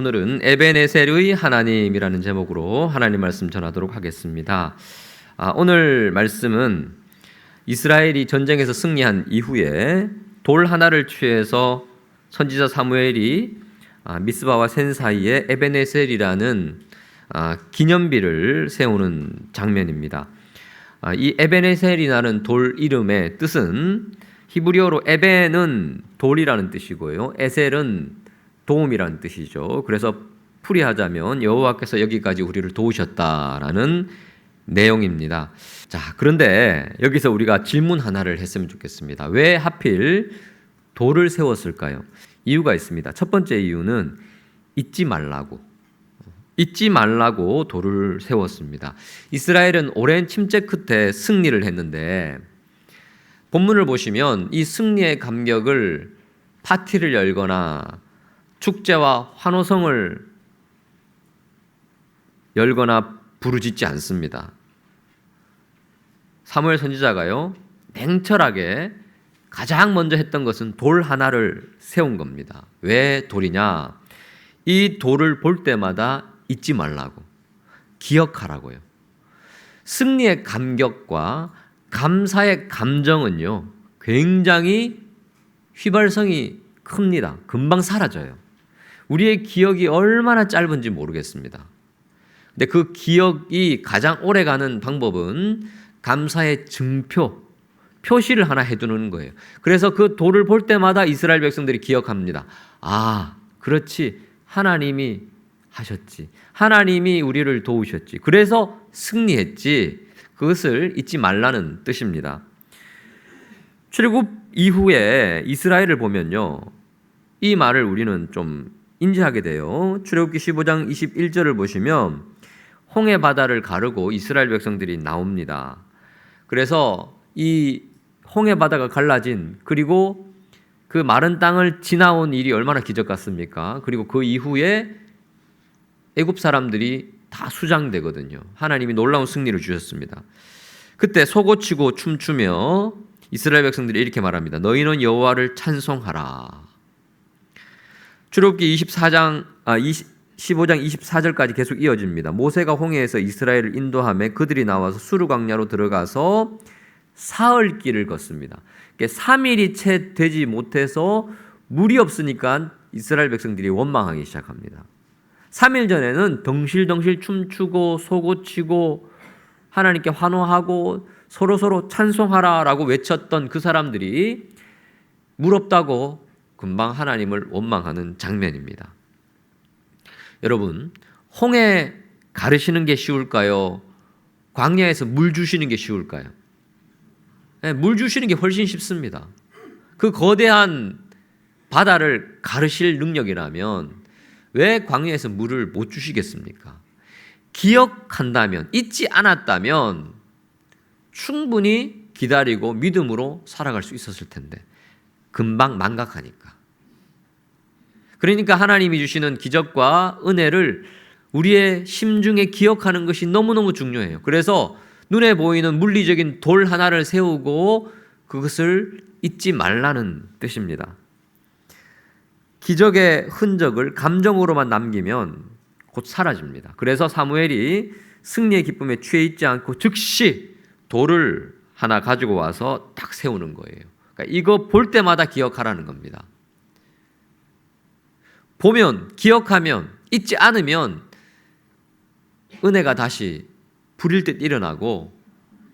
오늘은 에베네셀의 하나님이라는 제목으로 하나님 말씀 전하도록 하겠습니다. 오늘 말씀은 이스라엘이 전쟁에서 승리한 이후에 돌 하나를 취해서 선지자 사무엘이 미스바와 센 사이에 에베네셀이라는 기념비를 세우는 장면입니다. 이 에베네셀이라는 돌 이름의 뜻은 히브리어로 에벤은 돌이라는 뜻이고요, 에셀은 도움이라는 뜻이죠. 그래서 풀이하자면 여호와께서 여기까지 우리를 도우셨다라는 내용입니다. 자, 그런데 여기서 우리가 질문 하나를 했으면 좋겠습니다. 왜 하필 돌을 세웠을까요? 이유가 있습니다. 첫 번째 이유는 잊지 말라고 돌을 세웠습니다. 이스라엘은 오랜 침체 끝에 승리를 했는데 본문을 보시면 이 승리의 감격을 파티를 열거나 축제와 환호성을 열거나 부르짖지 않습니다. 사무엘 선지자가요, 냉철하게 가장 먼저 했던 것은 돌 하나를 세운 겁니다. 왜 돌이냐? 이 돌을 볼 때마다 잊지 말라고, 기억하라고요. 승리의 감격과 감사의 감정은요, 굉장히 휘발성이 큽니다. 금방 사라져요. 우리의 기억이 얼마나 짧은지 모르겠습니다. 근데 그 기억이 가장 오래가는 방법은 감사의 증표, 표시를 하나 해두는 거예요. 그래서 그 돌을 볼 때마다 이스라엘 백성들이 기억합니다. 그렇지, 하나님이 하셨지, 하나님이 우리를 도우셨지, 그래서 승리했지, 그것을 잊지 말라는 뜻입니다. 출애굽 이후에 이스라엘을 보면요, 이 말을 우리는 좀 인지하게 돼요. 출애굽기 15장 21절을 보시면 홍해 바다를 가르고 이스라엘 백성들이 나옵니다. 그래서 이 홍해 바다가 갈라진, 그리고 그 마른 땅을 지나온 일이 얼마나 기적 같습니까? 그리고 그 이후에 애굽 사람들이 다 수장되거든요. 하나님이 놀라운 승리를 주셨습니다. 그때 소고치고 춤추며 이스라엘 백성들이 이렇게 말합니다. 너희는 여호와를 찬송하라. 출애굽기 15장 24절까지 계속 이어집니다. 모세가 홍해에서 이스라엘을 인도하며 그들이 나와서 수르 광야로 들어가서 사흘 길을 걷습니다. 3일이 채 되지 못해서 물이 없으니까 이스라엘 백성들이 원망하기 시작합니다. 3일 전에는 덩실덩실 춤추고 소고치고 하나님께 환호하고 서로 찬송하라라고 외쳤던 그 사람들이 물 없다고 금방 하나님을 원망하는 장면입니다. 여러분, 홍해 가르시는 게 쉬울까요? 광야에서 물 주시는 게 쉬울까요? 물 주시는 게 훨씬 쉽습니다. 그 거대한 바다를 가르실 능력이라면 왜 광야에서 물을 못 주시겠습니까? 기억한다면, 잊지 않았다면 충분히 기다리고 믿음으로 살아갈 수 있었을 텐데 금방 망각하니까. 그러니까 하나님이 주시는 기적과 은혜를 우리의 심중에 기억하는 것이 너무너무 중요해요. 그래서 눈에 보이는 물리적인 돌 하나를 세우고 그것을 잊지 말라는 뜻입니다. 기적의 흔적을 감정으로만 남기면 곧 사라집니다. 그래서 사무엘이 승리의 기쁨에 취해 있지 않고 즉시 돌을 하나 가지고 와서 딱 세우는 거예요. 그러니까 이거 볼 때마다 기억하라는 겁니다. 보면, 기억하면, 잊지 않으면 은혜가 다시 불일 듯 일어나고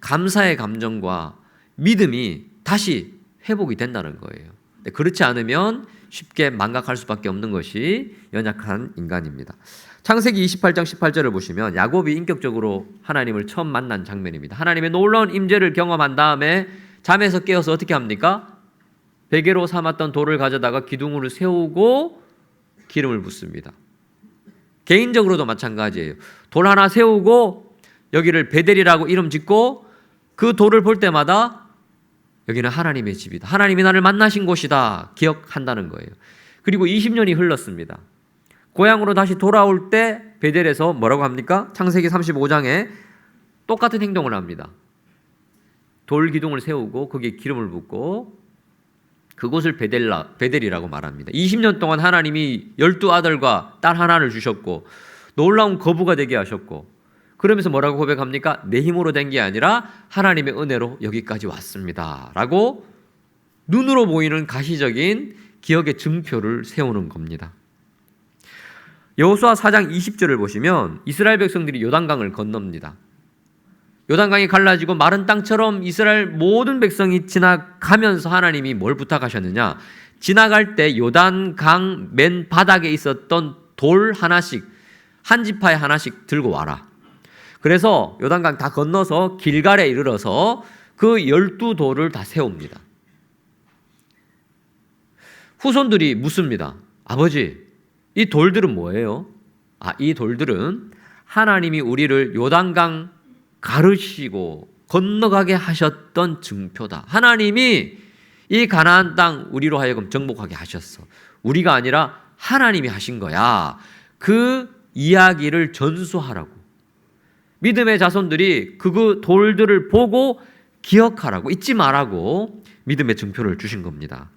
감사의 감정과 믿음이 다시 회복이 된다는 거예요. 그렇지 않으면 쉽게 망각할 수밖에 없는 것이 연약한 인간입니다. 창세기 28장 18절을 보시면 야곱이 인격적으로 하나님을 처음 만난 장면입니다. 하나님의 놀라운 임재를 경험한 다음에 잠에서 깨어서 어떻게 합니까? 베개로 삼았던 돌을 가져다가 기둥으로 세우고 기름을 붓습니다. 개인적으로도 마찬가지예요. 돌 하나 세우고 여기를 베델이라고 이름 짓고 그 돌을 볼 때마다 여기는 하나님의 집이다, 하나님이 나를 만나신 곳이다 기억한다는 거예요. 그리고 20년이 흘렀습니다. 고향으로 다시 돌아올 때 베델에서 뭐라고 합니까? 창세기 35장에 똑같은 행동을 합니다. 돌 기둥을 세우고 거기에 기름을 붓고 그곳을 베델이라고 말합니다. 20년 동안 하나님이 12아들과 딸 하나를 주셨고 놀라운 거부가 되게 하셨고, 그러면서 뭐라고 고백합니까? 내 힘으로 된 게 아니라 하나님의 은혜로 여기까지 왔습니다 라고 눈으로 보이는 가시적인 기억의 증표를 세우는 겁니다. 여호수아 4장 20절을 보시면 이스라엘 백성들이 요단강을 건넙니다. 요단강이 갈라지고 마른 땅처럼 이스라엘 모든 백성이 지나가면서 하나님이 뭘 부탁하셨느냐? 지나갈 때 요단강 맨 바닥에 있었던 돌 하나씩, 한 지파에 하나씩 들고 와라. 그래서 요단강 다 건너서 길갈에 이르러서 그 12돌을 다 세웁니다. 후손들이 묻습니다. 아버지, 이 돌들은 뭐예요? 이 돌들은 하나님이 우리를 요단강 가르치고 건너가게 하셨던 증표다. 하나님이 이 가나안 땅 우리로 하여금 정복하게 하셨어. 우리가 아니라 하나님이 하신 거야. 그 이야기를 전수하라고. 믿음의 자손들이 그 돌들을 보고 기억하라고, 잊지 말라고 믿음의 증표를 주신 겁니다.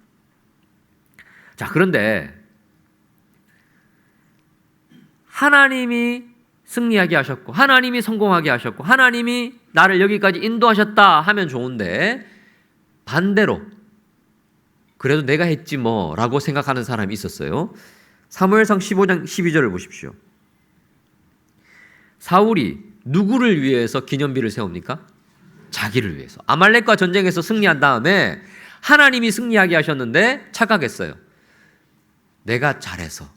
자, 그런데 하나님이 승리하게 하셨고 하나님이 성공하게 하셨고 하나님이 나를 여기까지 인도하셨다 하면 좋은데, 반대로 그래도 내가 했지 뭐 라고 생각하는 사람이 있었어요. 사무엘상 15장 12절을 보십시오. 사울이 누구를 위해서 기념비를 세웁니까? 자기를 위해서. 아말렉과 전쟁에서 승리한 다음에 하나님이 승리하게 하셨는데 착각했어요. 내가 잘해서,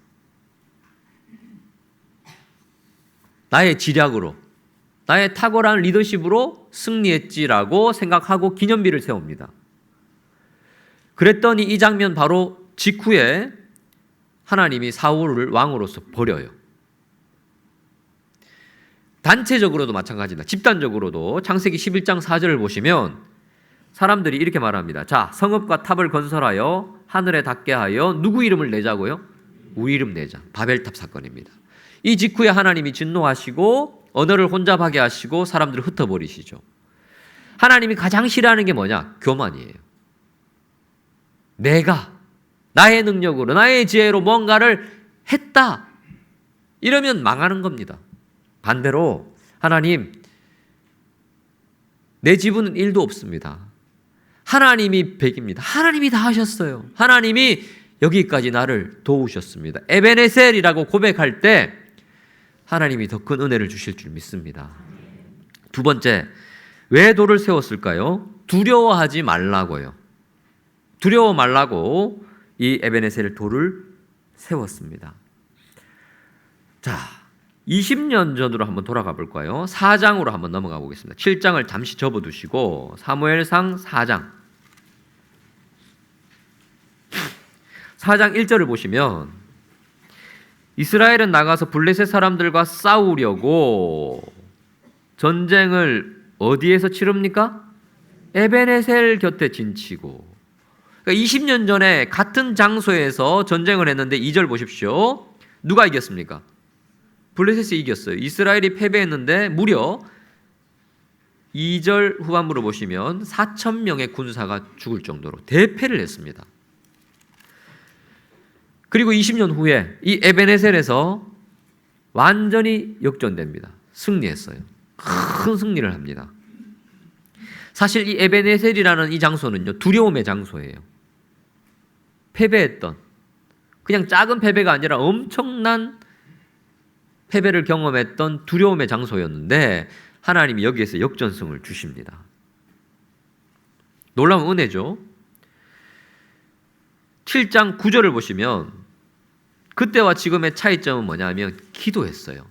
나의 지략으로, 나의 탁월한 리더십으로 승리했지라고 생각하고 기념비를 세웁니다. 그랬더니 이 장면 바로 직후에 하나님이 사울을 왕으로서 버려요. 단체적으로도 마찬가지입니다. 집단적으로도 창세기 11장 4절을 보시면 사람들이 이렇게 말합니다. 자, 성읍과 탑을 건설하여 하늘에 닿게 하여 누구 이름을 내자고요? 우리 이름 내자. 바벨탑 사건입니다. 이 직후에 하나님이 진노하시고 언어를 혼잡하게 하시고 사람들을 흩어버리시죠. 하나님이 가장 싫어하는 게 뭐냐? 교만이에요. 내가 나의 능력으로 나의 지혜로 뭔가를 했다 이러면 망하는 겁니다. 반대로 하나님, 내 지분은 1도 없습니다. 하나님이 100입니다. 하나님이 다 하셨어요. 하나님이 여기까지 나를 도우셨습니다. 에베네셀이라고 고백할 때 하나님이 더 큰 은혜를 주실 줄 믿습니다. 두 번째, 왜 돌을 세웠을까요? 두려워하지 말라고요. 두려워 말라고 이 에베네셀 돌을 세웠습니다. 자, 20년 전으로 한번 돌아가 볼까요? 4장으로 한번 넘어가 보겠습니다. 7장을 잠시 접어두시고 사무엘상 4장 1절을 보시면 이스라엘은 나가서 블레셋 사람들과 싸우려고 전쟁을 어디에서 치릅니까? 에베네셀 곁에 진치고. 그러니까 20년 전에 같은 장소에서 전쟁을 했는데 2절 보십시오. 누가 이겼습니까? 블레셋이 이겼어요. 이스라엘이 패배했는데 무려 2절 후반부로 보시면 4,000명의 군사가 죽을 정도로 대패를 했습니다. 그리고 20년 후에 이 에베네셀에서 완전히 역전됩니다. 승리했어요. 큰 승리를 합니다. 사실 이 에베네셀이라는 이 장소는요, 두려움의 장소예요. 패배했던, 그냥 작은 패배가 아니라 엄청난 패배를 경험했던 두려움의 장소였는데 하나님이 여기에서 역전승을 주십니다. 놀라운 은혜죠. 7장 9절을 보시면 그때와 지금의 차이점은 뭐냐면 기도했어요.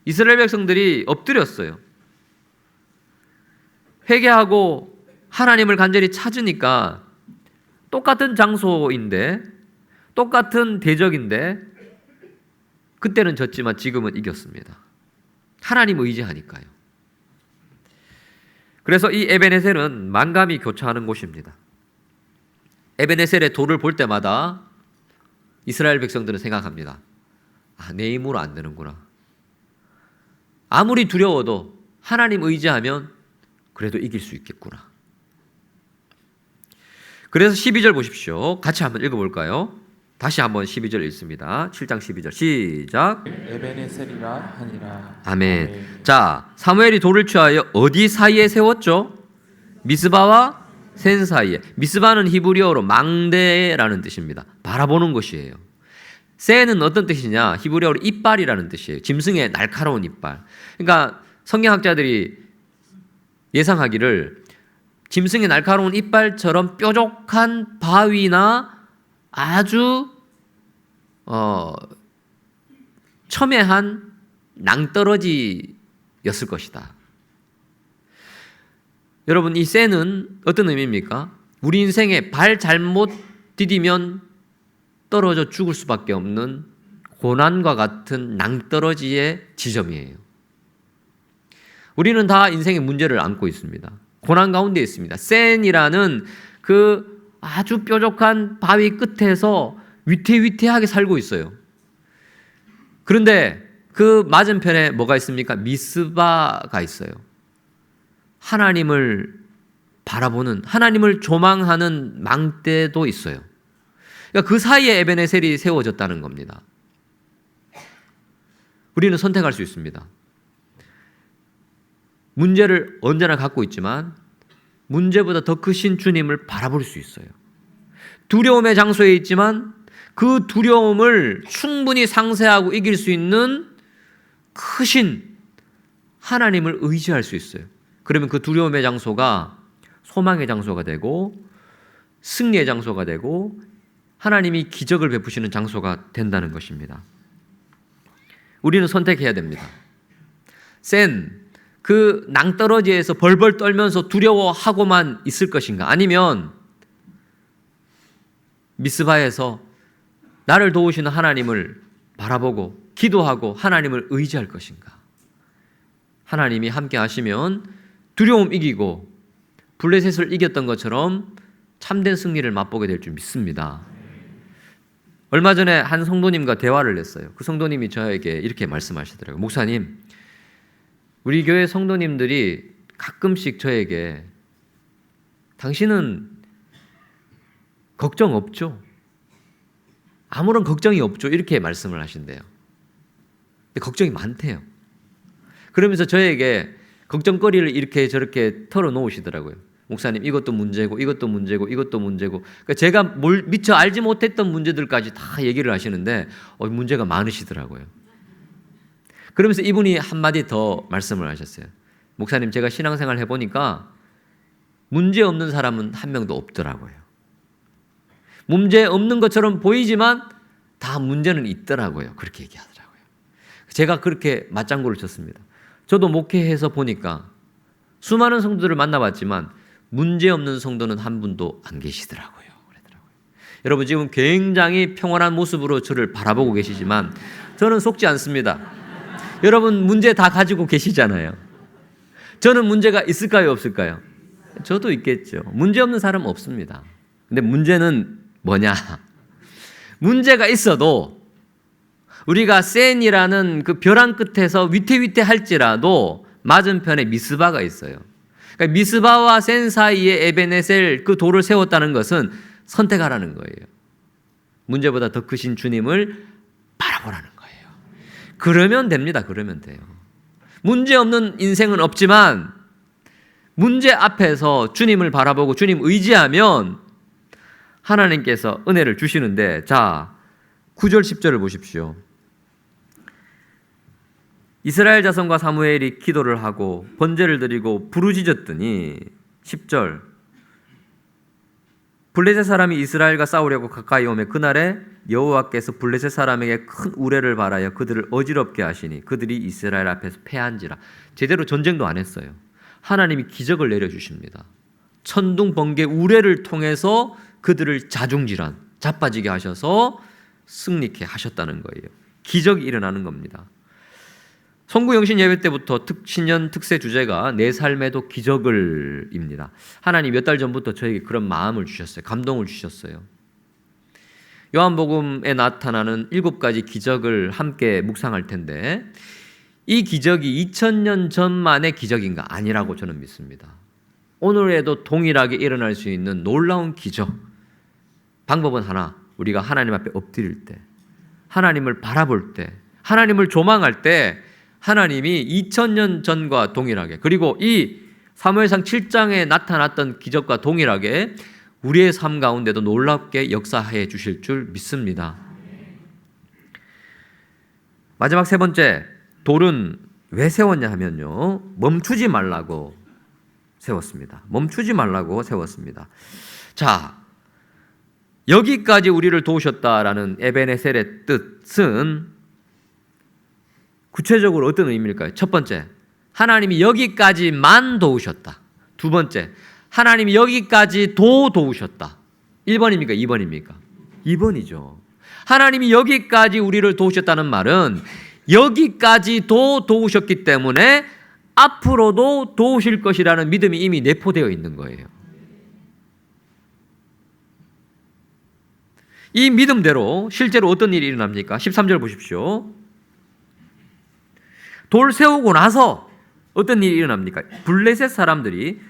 이스라엘 백성들이 엎드렸어요. 회개하고 하나님을 간절히 찾으니까 똑같은 장소인데, 똑같은 대적인데 그때는 졌지만 지금은 이겼습니다. 하나님 의지하니까요. 그래서 이 에베네셀은 만감이 교차하는 곳입니다. 에베네셀의 돌을 볼 때마다 이스라엘 백성들은 생각합니다. 내 힘으로 안 되는구나. 아무리 두려워도 하나님 의지하면 그래도 이길 수 있겠구나. 그래서 12절 보십시오. 같이 한번 읽어볼까요? 다시 한번 12절 읽습니다. 7장 12절 시작. 에베네셀이라 하니라. 아멘. 자, 사무엘이 돌을 취하여 어디 사이에 세웠죠? 미스바와 센 사이에. 미스바는 히브리어로 망대라는 뜻입니다. 바라보는 것이에요. 센은 어떤 뜻이냐? 히브리어로 이빨이라는 뜻이에요. 짐승의 날카로운 이빨. 그러니까 성경학자들이 예상하기를 짐승의 날카로운 이빨처럼 뾰족한 바위나 아주 첨예한 낭떠러지였을 것이다. 여러분, 이 센은 어떤 의미입니까? 우리 인생에 발 잘못 디디면 떨어져 죽을 수밖에 없는 고난과 같은 낭떠러지의 지점이에요. 우리는 다 인생의 문제를 안고 있습니다. 고난 가운데 있습니다. 센이라는 그 아주 뾰족한 바위 끝에서 위태위태하게 살고 있어요. 그런데 그 맞은편에 뭐가 있습니까? 미스바가 있어요. 하나님을 바라보는, 하나님을 조망하는 망대도 있어요. 그러니까 그 사이에 에베네셀이 세워졌다는 겁니다. 우리는 선택할 수 있습니다. 문제를 언제나 갖고 있지만 문제보다 더 크신 주님을 바라볼 수 있어요. 두려움의 장소에 있지만 그 두려움을 충분히 상쇄하고 이길 수 있는 크신 하나님을 의지할 수 있어요. 그러면 그 두려움의 장소가 소망의 장소가 되고 승리의 장소가 되고 하나님이 기적을 베푸시는 장소가 된다는 것입니다. 우리는 선택해야 됩니다. 그 낭떠러지에서 벌벌 떨면서 두려워하고만 있을 것인가? 아니면 미스바에서 나를 도우시는 하나님을 바라보고 기도하고 하나님을 의지할 것인가? 하나님이 함께 하시면 두려움 이기고 블레셋을 이겼던 것처럼 참된 승리를 맛보게 될 줄 믿습니다. 얼마 전에 한 성도님과 대화를 했어요. 그 성도님이 저에게 이렇게 말씀하시더라고요. 목사님, 우리 교회 성도님들이 가끔씩 저에게 당신은 걱정 없죠? 아무런 걱정이 없죠? 이렇게 말씀을 하신대요. 근데 걱정이 많대요. 그러면서 저에게 걱정거리를 이렇게 저렇게 털어놓으시더라고요. 목사님, 이것도 문제고 이것도 문제고 이것도 문제고. 그러니까 제가 미처 알지 못했던 문제들까지 다 얘기를 하시는데 문제가 많으시더라고요. 그러면서 이분이 한마디 더 말씀을 하셨어요. 목사님, 제가 신앙생활 해보니까 문제 없는 사람은 한 명도 없더라고요. 문제 없는 것처럼 보이지만 다 문제는 있더라고요. 그렇게 얘기하더라고요. 제가 그렇게 맞장구를 쳤습니다. 저도 목회해서 보니까 수많은 성도들을 만나봤지만 문제 없는 성도는 한 분도 안 계시더라고요. 그러더라고요. 여러분, 지금 굉장히 평온한 모습으로 저를 바라보고 계시지만 저는 속지 않습니다. 여러분, 문제 다 가지고 계시잖아요. 저는 문제가 있을까요, 없을까요? 저도 있겠죠. 문제 없는 사람은 없습니다. 근데 문제는 뭐냐? 문제가 있어도 우리가 센이라는 그 벼랑 끝에서 위태위태할지라도 맞은편에 미스바가 있어요. 그러니까 미스바와 센 사이에 에베네셀 그 돌을 세웠다는 것은 선택하라는 거예요. 문제보다 더 크신 주님을 바라보라는 거예요. 그러면 됩니다. 그러면 돼요. 문제 없는 인생은 없지만 문제 앞에서 주님을 바라보고 주님 의지하면 하나님께서 은혜를 주시는데, 자, 9절 10절을 보십시오. 이스라엘 자손과 사무엘이 기도를 하고 번제를 드리고 부르짖었더니 10절 블레셋 사람이 이스라엘과 싸우려고 가까이 오매 그날에 여호와께서 블레셋 사람에게 큰 우레를 발하여 그들을 어지럽게 하시니 그들이 이스라엘 앞에서 패한지라. 제대로 전쟁도 안 했어요. 하나님이 기적을 내려주십니다. 천둥 번개 우레를 통해서 그들을 자중질환 자빠지게 하셔서 승리케 하셨다는 거예요. 기적이 일어나는 겁니다. 성구영신 예배 때부터 신년 특세 주제가 내 삶에도 기적을입니다. 하나님 몇 달 전부터 저에게 그런 마음을 주셨어요. 감동을 주셨어요. 요한복음에 나타나는 7가지 기적을 함께 묵상할 텐데 이 기적이 2000년 전만의 기적인가? 아니라고 저는 믿습니다. 오늘에도 동일하게 일어날 수 있는 놀라운 기적. 방법은 하나, 우리가 하나님 앞에 엎드릴 때, 하나님을 바라볼 때, 하나님을 조망할 때 하나님이 2000년 전과 동일하게, 그리고 이 사무엘상 7장에 나타났던 기적과 동일하게 우리의 삶 가운데도 놀랍게 역사해 주실 줄 믿습니다. 마지막 세 번째, 돌은 왜 세웠냐 하면요, 멈추지 말라고 세웠습니다. 멈추지 말라고 세웠습니다. 자, 여기까지 우리를 도우셨다라는 에베네셀의 뜻은 구체적으로 어떤 의미일까요? 첫 번째, 하나님이 여기까지만 도우셨다. 두 번째, 하나님이 여기까지 도우셨다. 1번입니까? 2번입니까? 2번이죠. 하나님이 여기까지 우리를 도우셨다는 말은 여기까지 도우셨기 때문에 앞으로도 도우실 것이라는 믿음이 이미 내포되어 있는 거예요. 이 믿음대로 실제로 어떤 일이 일어납니까? 13절 보십시오. 돌 세우고 나서 어떤 일이 일어납니까? 블레셋 사람들이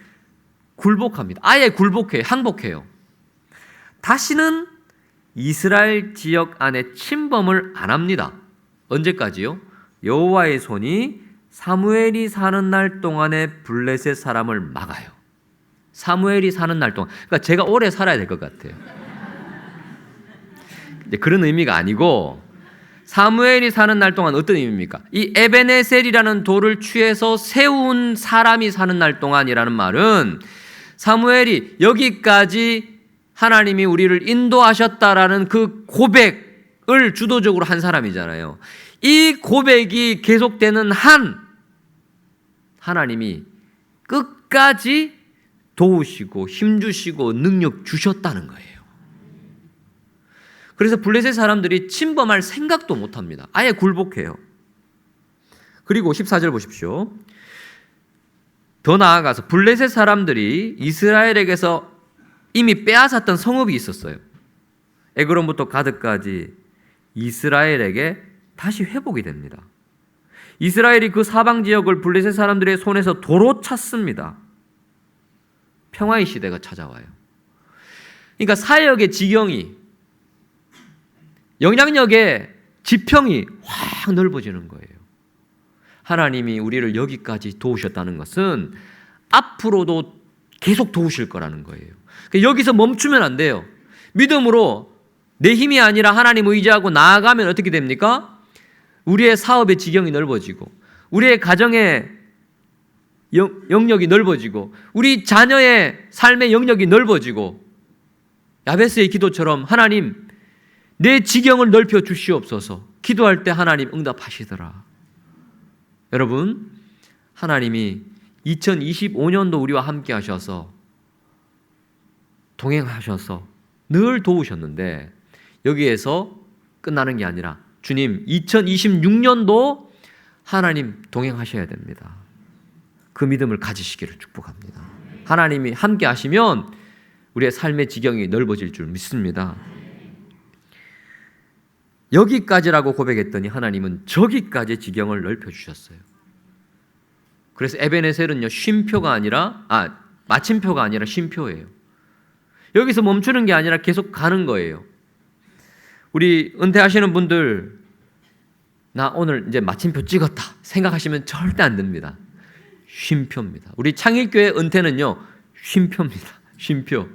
굴복합니다. 아예 굴복해요. 항복해요. 다시는 이스라엘 지역 안에 침범을 안 합니다. 언제까지요? 여호와의 손이 사무엘이 사는 날 동안에 블레셋 사람을 막아요. 사무엘이 사는 날 동안. 그러니까 제가 오래 살아야 될 것 같아요. 그런 의미가 아니고, 사무엘이 사는 날 동안 어떤 의미입니까? 이 에베네셀이라는 돌을 취해서 세운 사람이 사는 날 동안이라는 말은 사무엘이 여기까지 하나님이 우리를 인도하셨다라는 그 고백을 주도적으로 한 사람이잖아요. 이 고백이 계속되는 한 하나님이 끝까지 도우시고 힘주시고 능력 주셨다는 거예요. 그래서 블레셋 사람들이 침범할 생각도 못합니다. 아예 굴복해요. 그리고 14절 보십시오. 더 나아가서 블레셋 사람들이 이스라엘에게서 이미 빼앗았던 성읍이 있었어요. 에그론부터 가드까지 이스라엘에게 다시 회복이 됩니다. 이스라엘이 그 사방 지역을 블레셋 사람들의 손에서 도로 찼습니다. 평화의 시대가 찾아와요. 그러니까 사역의 지경이, 영향력의 지평이 확 넓어지는 거예요. 하나님이 우리를 여기까지 도우셨다는 것은 앞으로도 계속 도우실 거라는 거예요. 여기서 멈추면 안 돼요. 믿음으로 내 힘이 아니라 하나님 의지하고 나아가면 어떻게 됩니까? 우리의 사업의 지경이 넓어지고, 우리의 가정의 영역이 넓어지고, 우리 자녀의 삶의 영역이 넓어지고, 야베스의 기도처럼 하나님 내 지경을 넓혀 주시옵소서. 기도할 때 하나님 응답하시더라. 여러분, 하나님이 2025년도 우리와 함께 하셔서 동행하셔서 늘 도우셨는데, 여기에서 끝나는 게 아니라 주님 2026년도 하나님 동행하셔야 됩니다. 그 믿음을 가지시기를 축복합니다. 하나님이 함께 하시면 우리의 삶의 지경이 넓어질 줄 믿습니다. 여기까지라고 고백했더니 하나님은 저기까지 지경을 넓혀주셨어요. 그래서 에베네셀은요, 쉼표가 아니라, 마침표가 아니라 쉼표예요. 여기서 멈추는 게 아니라 계속 가는 거예요. 우리 은퇴하시는 분들, 나 오늘 이제 마침표 찍었다 생각하시면 절대 안 됩니다. 쉼표입니다. 우리 창일교회 은퇴는요, 쉼표입니다. 쉼표.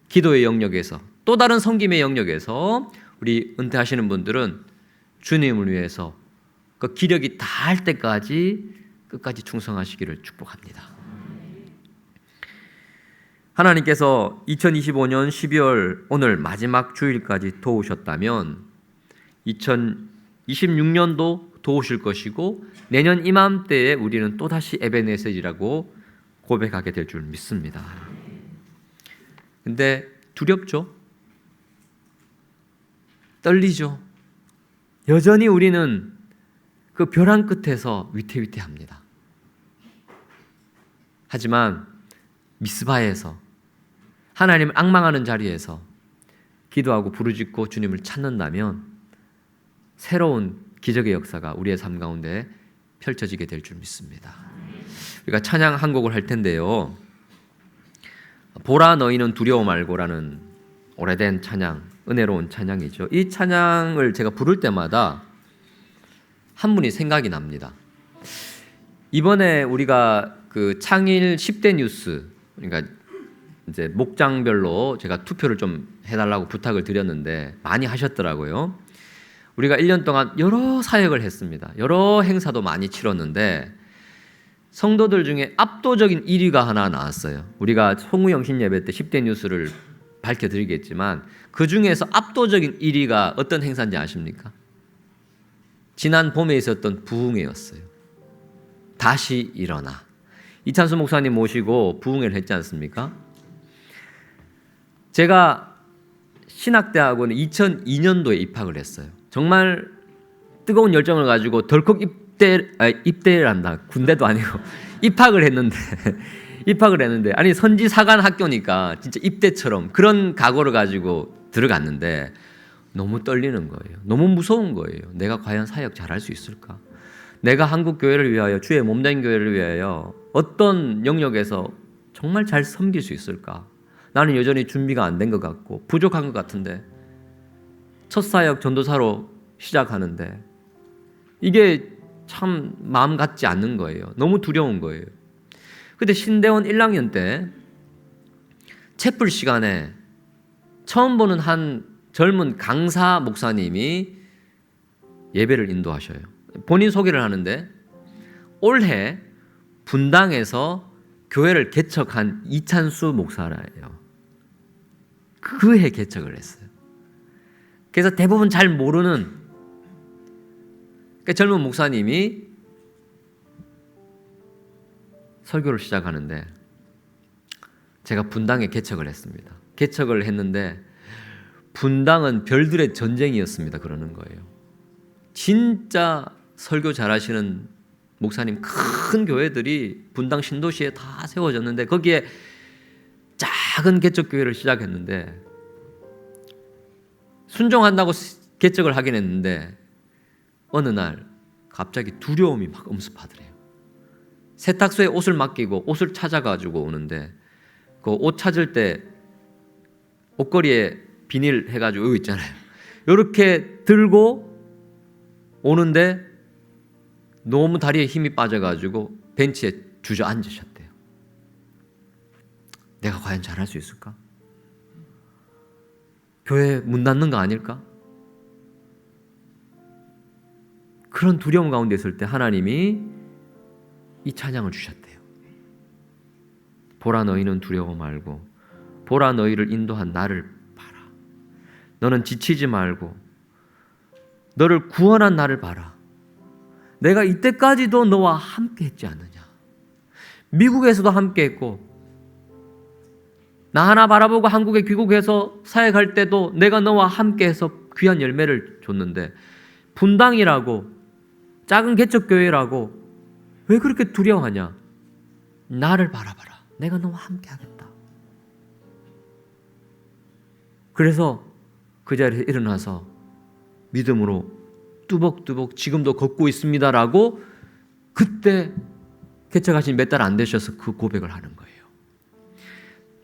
기도의 영역에서, 또 다른 섬김의 영역에서 우리 은퇴하시는 분들은 주님을 위해서 그 기력이 다할 때까지 끝까지 충성하시기를 축복합니다. 하나님께서 2025년 12월 오늘 마지막 주일까지 도우셨다면 2026년도 도우실 것이고, 내년 이맘때에 우리는 또다시 에베네셀이라고 고백하게 될 줄 믿습니다. 근데 두렵죠? 떨리죠? 여전히 우리는 그 벼랑 끝에서 위태위태합니다. 하지만 미스바에서, 하나님을 앙망하는 자리에서 기도하고 부르짖고 주님을 찾는다면 새로운 기적의 역사가 우리의 삶 가운데 펼쳐지게 될 줄 믿습니다. 우리가 찬양 한 곡을 할 텐데요, 보라 너희는 두려워 말고라는 오래된 찬양, 은혜로운 찬양이죠. 이 찬양을 제가 부를 때마다 한 분이 생각이 납니다. 이번에 우리가 그 창일 10대 뉴스, 그러니까 이제 목장별로 제가 투표를 좀 해달라고 부탁을 드렸는데 많이 하셨더라고요. 우리가 1년 동안 여러 사역을 했습니다. 여러 행사도 많이 치렀는데 성도들 중에 압도적인 1위가 하나 나왔어요. 우리가 송우영신 예배 때 10대 뉴스를 밝혀드리겠지만 그 중에서 압도적인 1위가 어떤 행사인지 아십니까? 지난 봄에 있었던 부흥회였어요. 다시 일어나. 이찬수 목사님 모시고 부흥회를 했지 않습니까? 제가 신학대학원에 2002년도에 입학을 했어요. 정말 뜨거운 열정을 가지고 덜컥 입대를 한다. 군대도 아니고 입학을 했는데 아니 선지사관 학교니까 진짜 입대처럼 그런 각오를 가지고 들어갔는데 너무 떨리는 거예요. 너무 무서운 거예요. 내가 과연 사역 잘할 수 있을까? 내가 한국 교회를 위하여 주의 몸된 교회를 위하여 어떤 영역에서 정말 잘 섬길 수 있을까? 나는 여전히 준비가 안 된 것 같고 부족한 것 같은데 첫 사역 전도사로 시작하는데 이게 참 마음 같지 않는 거예요. 너무 두려운 거예요. 근데 신대원 1학년 때 채플 시간에 처음 보는 한 젊은 강사 목사님이 예배를 인도하셔요. 본인 소개를 하는데 올해 분당에서 교회를 개척한 이찬수 목사라예요. 그 해 개척을 했어요. 그래서 대부분 잘 모르는 젊은 목사님이 설교를 시작하는데 제가 분당에 개척을 했습니다. 개척을 했는데 분당은 별들의 전쟁이었습니다. 그러는 거예요. 진짜 설교 잘하시는 목사님 큰 교회들이 분당 신도시에 다 세워졌는데 거기에 작은 개척교회를 시작했는데 순종한다고 개척을 하긴 했는데 어느 날 갑자기 두려움이 막 엄습하더래요. 세탁소에 옷을 맡기고 옷을 찾아가지고 오는데 그 옷 찾을 때 옷걸이에 비닐 해가지고 여기 있잖아요. 이렇게 들고 오는데 너무 다리에 힘이 빠져가지고 벤치에 주저앉으셨대요. 내가 과연 잘할 수 있을까? 교회 문 닫는 거 아닐까? 그런 두려움 가운데 있을 때 하나님이 이 찬양을 주셨대요. 보라 너희는 두려워 말고 보라 너희를 인도한 나를 봐라. 너는 지치지 말고 너를 구원한 나를 봐라. 내가 이때까지도 너와 함께 했지 않느냐. 미국에서도 함께 했고 나 하나 바라보고 한국에 귀국해서 사역할 때도 내가 너와 함께 해서 귀한 열매를 줬는데 분당이라고 작은 개척교회라고 왜 그렇게 두려워하냐. 나를 바라봐라. 내가 너와 함께 하겠다. 그래서 그 자리에서 일어나서 믿음으로 뚜벅뚜벅 지금도 걷고 있습니다라고 그때 개척하신 몇 달 안 되셔서 그 고백을 하는 거예요.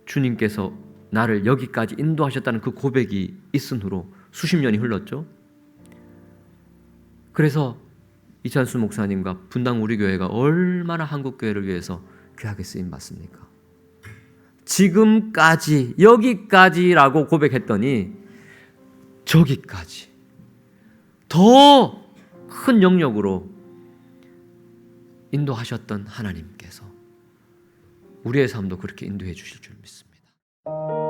주님께서 나를 여기까지 인도하셨다는 그 고백이 있은 후로 수십 년이 흘렀죠. 그래서 이찬수 목사님과 분당 우리 교회가 얼마나 한국 교회를 위해서 귀하게 쓰임 받습니까? 지금까지 여기까지라고 고백했더니 저기까지 더 큰 영역으로 인도하셨던 하나님께서 우리의 삶도 그렇게 인도해 주실 줄 믿습니다.